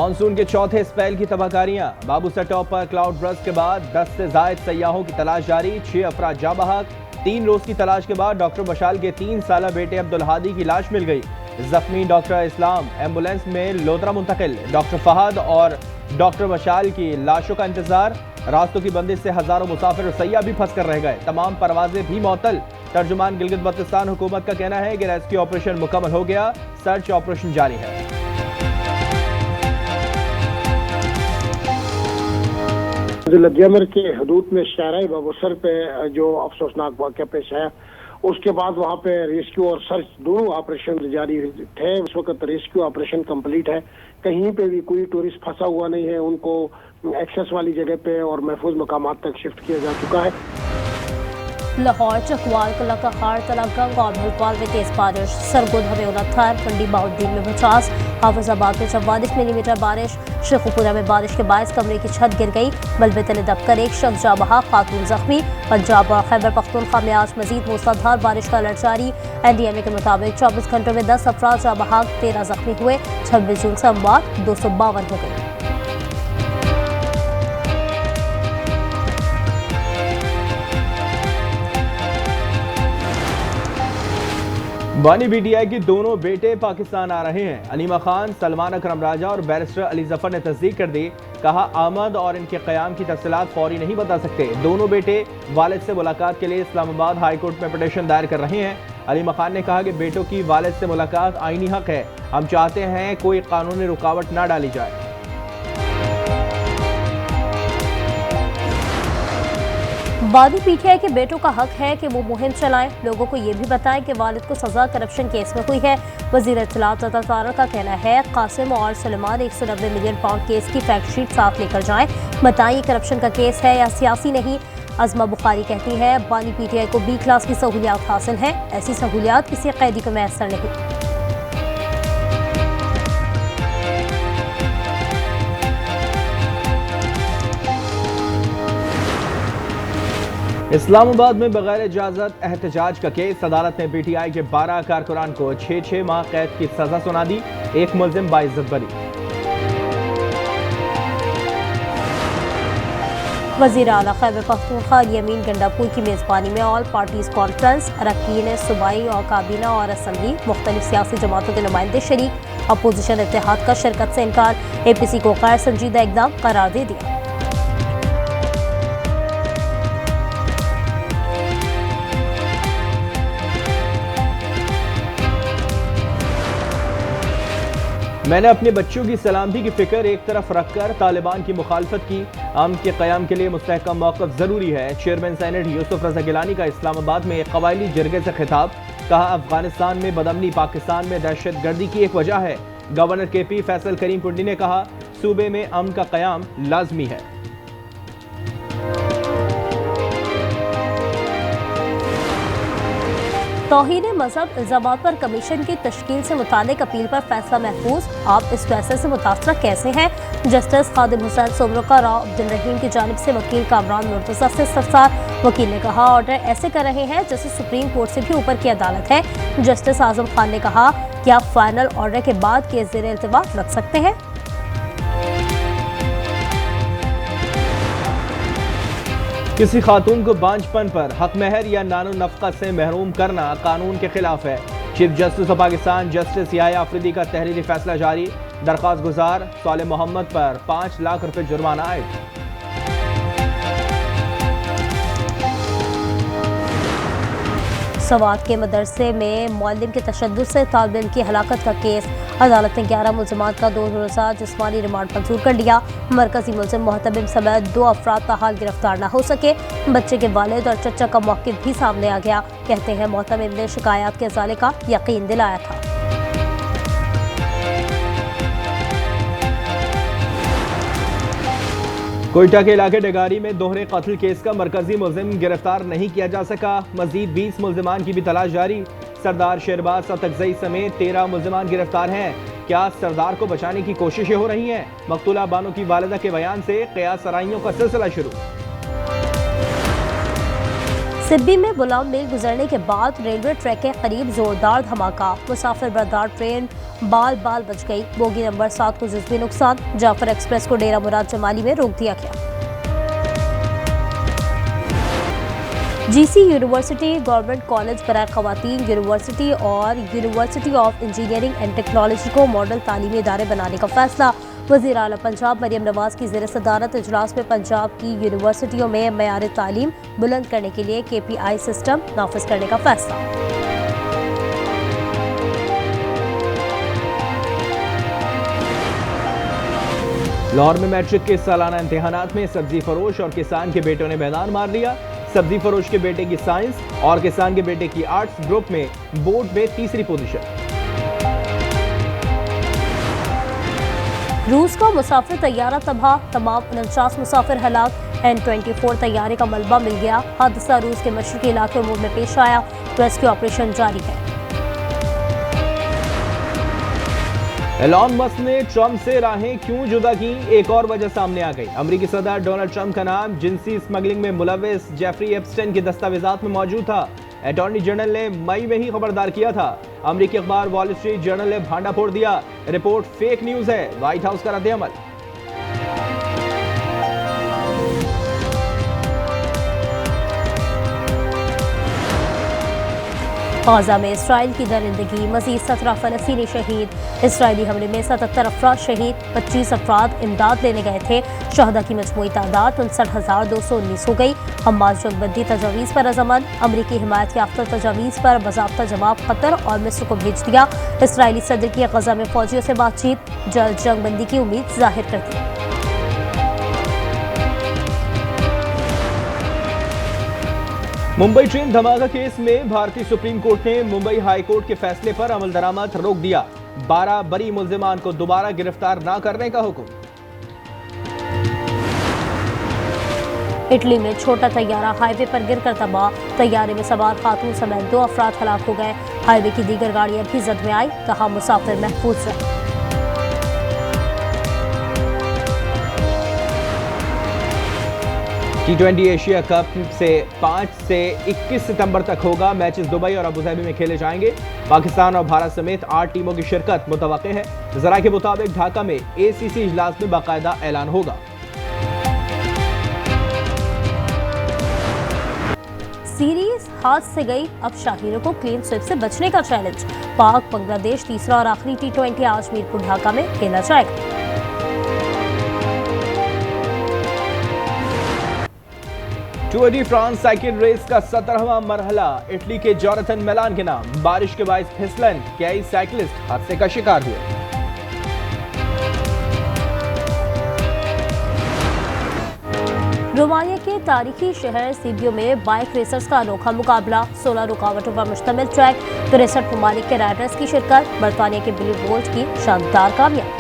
Monsoon के चौथे spell की तबाहकारियां। बाबू सटॉप पर क्लाउड बर्स्ट के बाद 10 से जायद सयाहों की तलाश जारी। 6 अफराद जा बहक। 3 रोज की तलाश के बाद डॉक्टर मशाल के 3 साला बेटे अब्दुल हादी की लाश मिल गई। जख्मी डॉक्टर इस्लाम एम्बुलेंस में लोधरा मुंतकिल। डॉक्टर फहद और डॉक्टर मशाल की लाशों का इंतजार। रास्तों की बंदिश से हजारों मुसाफिर और सयाह भी फंस कर रह गए। तमाम परवाजें भी मअतल। तर्जुमान गिलगित बल्तिस्तान हुकूमत का कहना है कि रेस्क्यू ऑपरेशन मुकम्मल हो गया, सर्च ऑपरेशन जारी है। लद्यामर के हदूद में शाहराह बाबूसर पे जो अफसोसनाक वाक़या पेश आया, उसके बाद वहाँ पे रेस्क्यू और सर्च दोनों ऑपरेशन जारी थे। उस वक्त रेस्क्यू ऑपरेशन कंप्लीट है। कहीं पे भी कोई टूरिस्ट फंसा हुआ नहीं है। उनको एक्सेस वाली जगह पे और महफूज मकामात तक शिफ्ट किया जा चुका है। लाहौर, चकवाल, कलाकहार, तलागंग और भोपाल में तेज बारिश। सरगोधा में 69, मंडी बाउद्दीन में 50, हाफिजाबाद में 44 मिलीमीटर बारिश। शेखुपुरा में बारिश के बायस कमरे की छत गिर गई। मलबे तले दबकर एक शख्स जा बहा, खातून जख्मी। पंजाब और खैबर पख्तूनख्वा में आज मजीद मूसलाधार बारिश का अलर्ट जारी। NDMA के मुताबिक 24 घंटों में 10 अफराद जा बहा, 13 जख्मी हुए। 26 जून से अमवात 252 हो गई। बानी BTI के दोनों बेटे पाकिस्तान आ रहे हैं। अलीमा खान, सलमान अकरम राजा और बैरिस्टर अली जफर ने तस्दीक कर दी। कहा, आमद और इनके क़याम की तफसीलात फौरी नहीं बता सकते। दोनों बेटे वालिद से मुलाकात के लिए इस्लामाबाद हाई कोर्ट में पिटीशन दायर कर रहे हैं। अलीमा खान ने कहा कि बेटों की वालिद से मुलाकात आईनी हक है। हम चाहते हैं कोई कानूनी रुकावट ना डाली जाए। बानी PTI के बेटों का हक है कि वो मुहिम चलाएं। लोगों को ये भी बताएं कि वालिद को सजा करप्शन केस में हुई है। वज़ीर इत्तलात अता तारक का कहना है, कासिम और सलमान 190 मिलियन पाउंड केस की फैक्ट शीट साथ लेकर जाएं। बताएं ये करप्शन का केस है या सियासी नहीं। अज़मा बुखारी कहती है, बानी PTI को B क्लास की सहूलियात हासिल है। ऐसी सहूलियात किसी कैदी को मैसर नहीं। इस्लामाबाद में बगैर इजाजत एहतजाज का केस। अदालत ने PTI के 12 कारकुनान को 6-6 माह कैद की सजा सुना दी। एक मुल्जिम बाइज्जत बरी। वज़ीर आला खैबर पख्तूनख्वा यमीन गंडापुर की मेज़बानी में ऑल पार्टीज़ कॉन्फ्रेंस। अरकान सूबाई और काबीना और असम्बली मुख्तलिफ सियासी जमातों के नुमाइंदे शरीक। अपोजिशन इत्तेहाद का शिरकत से इनकार। APC को गैर संजीदा इक़दाम करार दे दिया। मैंने अपने बच्चों की सलामती की फिक्र एक तरफ रखकर तालिबान की मुखालफत की। अमन के क़याम के लिए मुस्तहकम मौक़िफ़ ज़रूरी है। चेयरमैन सेनेट यूसुफ रज़ा गिलानी का इस्लामाबाद में एक कबायली जरगे से खिताब। कहा, अफगानिस्तान में बदअमनी पाकिस्तान में दहशतगर्दी की एक वजह है। गवर्नर KP फैसल करीम कुंडी ने कहा, सूबे में अमन का क़याम लाजमी है। तौहीन मजहब इल्जामात पर कमीशन की तश्कील से मुतालिक अपील पर फैसला महफूज। आप इस फैसले से मुतासर कैसे हैं? जस्टिस खादिम हुसैन सोमरो का राव अब्दुल रहीम की जानिब से वकील कामरान मुर्तज़ा से इस्तफसार। वकील ने कहा, ऑर्डर ऐसे कर रहे हैं जैसे सुप्रीम कोर्ट से भी ऊपर की अदालत है। जस्टिस आजम खान ने कहा कि आप फाइनल ऑर्डर के बाद केस ज़ेर इल्तिवा रख सकते हैं। किसी खातून को बांझपन पर हक महर या नानो नफ़क़ा से महरूम करना कानून के खिलाफ है। Chief justice of Pakistan justice Yahya Afridi का तहरीरी फैसला जारी। दरख्वास्त गुजार साले मोहम्मद पर 5 लाख रुपए जुर्माना आयद। सवात के मदरसे में मुअल्लिम के तशद्दुद से तालिब इल्म की हलाकत का केस। अदालत ने 11 मुल्ज़िमात का 2 रोज़ा जिस्मानी रिमांड मंजूर कर लिया। मरकजी मुल्ज़िम मोहतमिम समेत 2 अफराद ताहाल गिरफ्तार न हो सके। बच्चे के वालिद और चचा का मौक़िफ़ भी सामने आ गया। कहते हैं, मोहतमिम ने शिकायत के इज़ाले का यकीन दिलाया था। कोयटा के इलाके डगारी में दोहरे कत्ल केस का मरकजी मुल्जिम गिरफ्तार नहीं किया जा सका। मजीद 20 मुल्जिमान की भी तलाश जारी। सरदार शेरबाज सतकजई समेत 13 मुल्जिमान गिरफ्तार हैं। क्या सरदार को बचाने की कोशिशें हो रही हैं? मकतूला बानो की वालिदा के बयान से क़यास सराइयों का सिलसिला शुरू। सिब्बी में बुलंद मील गुजरने के बाद रेलवे ट्रैक के करीब जोरदार धमाका, मुसाफिर बरदार ट्रेन बाल बाल बच गई। बोगी नंबर 7 को जुज़वी नुकसान। जाफर एक्सप्रेस को डेरा मुराद जमाली में रोक दिया गया। जीसी यूनिवर्सिटी, गवर्नमेंट कॉलेज बराए खवातीन यूनिवर्सिटी और university of engineering and technology को मॉडल तालीमी इदारे बनाने का फैसला। वज़ीर आला पंजाब मरियम नवाज की ज़ेर सदारत इजलास में पंजाब की यूनिवर्सिटियों में मयार तालीम बुलंद करने के लिए KPI सिस्टम नाफिज करने का फैसला। लाहौर में मैट्रिक के सालाना इम्तिहानात में सब्जी फरोश और किसान के बेटों ने मैदान मार लिया। सब्जी फरोश के बेटे की साइंस और किसान के बेटे की आर्ट्स ग्रुप में बोर्ड में तीसरी पोजीशन। रूस का मुसाफिर तैयारा तबाह, तमाम 49 मुसाफिर हलाक। N-24 तैयारे का मलबा मिल गया। हादसा रूस के मशरकी इलाके उमूर में पेश आया। रेस्क्यू ऑपरेशन जारी है। एलन मस्क ने ट्रंप से राहें क्यों जुदा की, एक और वजह सामने आ गई। अमेरिकी सदर डोनाल्ड ट्रंप का नाम जिनसी स्मगलिंग में मुलविस जेफरी एप्स्टाइन के दस्तावेजात में मौजूद था। अटॉर्नी जनरल ने मई में ही खबरदार किया था। अमेरिकी अखबार वॉल स्ट्रीट जर्नल ने भांडा फोड़ दिया। रिपोर्ट फेक न्यूज है, व्हाइट हाउस का रद्द-ए-अमल। गाजा में इसराइल की दरिंदगी, मजीद 17 फलस्तीनी शहीद। इसराइली हमले में 77 अफराद शहीद, 25 अफराद इमदाद लेने गए थे। शहदा की मजमूई तादाद 59,219 हो गई। हमास जंगबंदी तजावीज़ पर अज़मन, अमरीकी हिमायत याफ्ता तजावीज़ पर बाज़ाब्ता जवाब कतर और मिस्र को भेज दिया। इसराइली सदर की गजा में फौजियों से बातचीत, जल्द जंगबंदी की उम्मीद जाहिर कर दी। मुंबई ट्रेन धमाका केस में भारतीय सुप्रीम कोर्ट ने मुंबई हाई कोर्ट के फैसले पर अमल दरामद रोक दिया। 12 बरी मुल्जिमान को दोबारा गिरफ्तार न करने का हुक्म। इटली में छोटा तैयारा हाईवे पर गिरकर तबाह, तैयारे में सवार खातून समेत 2 अफराद हलाक हो गए। हाईवे की दीगर गाड़ियां भी जद में आई, कहा मुसाफिर महफूज रहे। T20 एशिया कप से 5 से 21 सितंबर तक होगा। मैचेस दुबई और अबुधाबी में खेले जाएंगे। पाकिस्तान और भारत समेत 8 टीमों की शिरकत मुतवक्के है। जरा के मुताबिक ढाका में ACC इजलास में बाकायदा ऐलान होगा। सीरीज हाथ से गई, अब शाहीनों को क्लीन स्वीप से बचने का चैलेंज। पाक बांग्लादेश तीसरा और आखिरी T20 आज मीरपुर ढाका में खेला जाएगा। Tour de France cycle race का 17वां मरहला इटली के जॉनथन मिलान के नाम। बारिश के बायस फिसलन, कई साइकिलिस्ट हादसे का शिकार हुए। रोमानिया के तारीखी शहर सीबियो में बाइक रेसर्स का अनोखा मुकाबला। 16 रुकावटों पर मुश्तमिल ट्रैक, 63 ममालिक के राइडर्स की शिरकत। बरतानिया के बिली बोल्ट की शानदार कामयाबी।